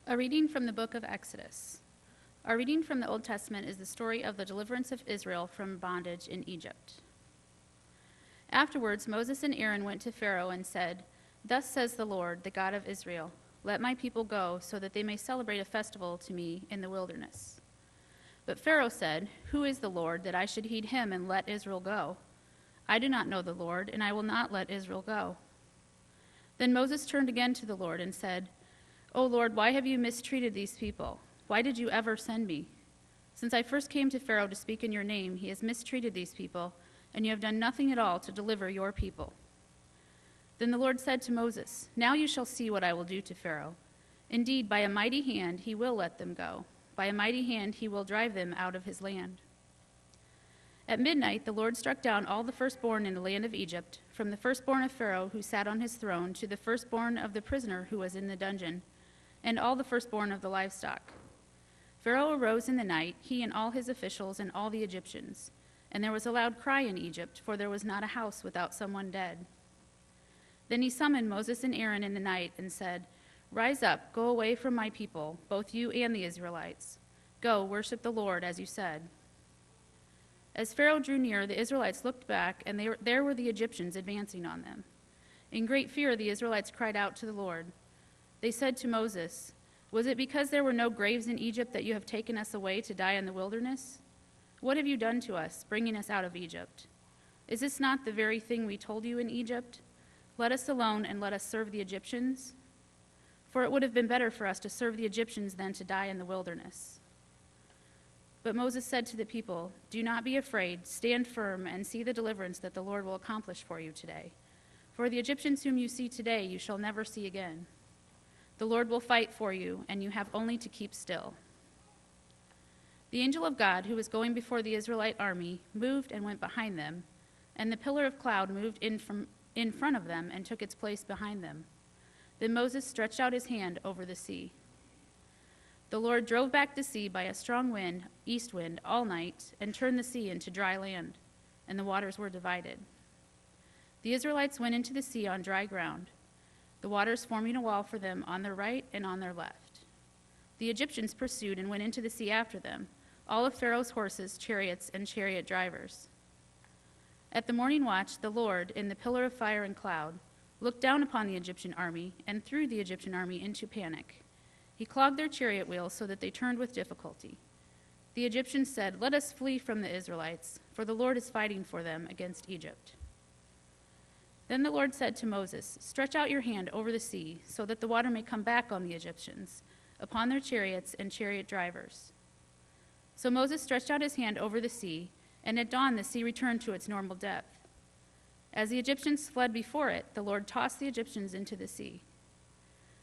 A reading from the book of Exodus. Our reading from the Old Testament is the story of the deliverance of Israel from bondage in Egypt. Afterwards, Moses and Aaron went to Pharaoh and said, "Thus says the Lord, the God of Israel, let my people go so that they may celebrate a festival to me in the wilderness." But Pharaoh said, "Who is the Lord that I should heed him and let Israel go? I do not know the Lord, and I will not let Israel go." Then Moses turned again to the Lord and said, "O Lord, why have you mistreated these people? Why did you ever send me? Since I first came to Pharaoh to speak in your name, he has mistreated these people, and you have done nothing at all to deliver your people." Then the Lord said to Moses, "Now you shall see what I will do to Pharaoh. Indeed, by a mighty hand he will let them go. By a mighty hand he will drive them out of his land." At midnight the Lord struck down all the firstborn in the land of Egypt, from the firstborn of Pharaoh who sat on his throne to the firstborn of the prisoner who was in the dungeon, and all the firstborn of the livestock. Pharaoh arose in the night, he and all his officials and all the Egyptians, and there was a loud cry in Egypt, for there was not a house without someone dead. Then he summoned Moses and Aaron in the night and said, "Rise up, go away from my people, both you and the Israelites. Go, worship the Lord, as you said." As Pharaoh drew near, the Israelites looked back, and there were the Egyptians advancing on them. In great fear, the Israelites cried out to the Lord. They said to Moses, "Was it because there were no graves in Egypt that you have taken us away to die in the wilderness? What have you done to us, bringing us out of Egypt? Is this not the very thing we told you in Egypt? Let us alone and let us serve the Egyptians? For it would have been better for us to serve the Egyptians than to die in the wilderness." But Moses said to the people, "Do not be afraid, stand firm and see the deliverance that the Lord will accomplish for you today. For the Egyptians whom you see today you shall never see again. The Lord will fight for you, and you have only to keep still." The angel of God, who was going before the Israelite army, moved and went behind them, and the pillar of cloud moved in front of them and took its place behind them. Then Moses stretched out his hand over the sea. The Lord drove back the sea by a strong wind, east wind, all night, and turned the sea into dry land, and the waters were divided. The Israelites went into the sea on dry ground, the waters forming a wall for them on their right and on their left. The Egyptians pursued and went into the sea after them, all of Pharaoh's horses, chariots, and chariot drivers. At the morning watch, the Lord, in the pillar of fire and cloud, looked down upon the Egyptian army and threw the Egyptian army into panic. He clogged their chariot wheels so that they turned with difficulty. The Egyptians said, "Let us flee from the Israelites, for the Lord is fighting for them against Egypt." Then the Lord said to Moses, "Stretch out your hand over the sea, so that the water may come back on the Egyptians, upon their chariots and chariot drivers." So Moses stretched out his hand over the sea, and at dawn the sea returned to its normal depth. As the Egyptians fled before it, the Lord tossed the Egyptians into the sea.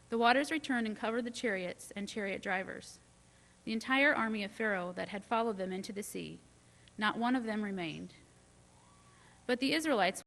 The waters returned and covered the chariots and chariot drivers. The entire army of Pharaoh that had followed them into the sea, not one of them remained. But the Israelites